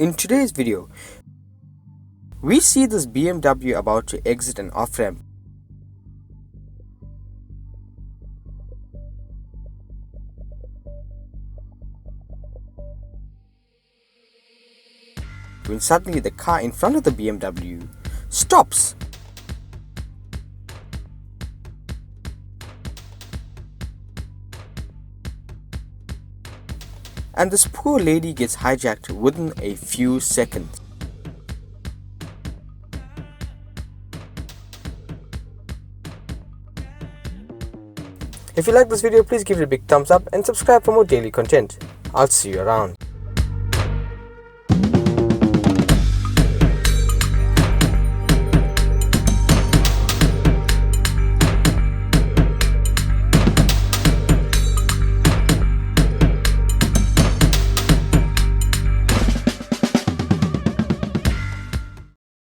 In today's video, we see this BMW about to exit an off-ramp. When suddenly the car in front of the BMW stops. And this poor lady gets hijacked within a few seconds. If you like this video, please give it a big thumbs up and subscribe for more daily content. I'll see you around.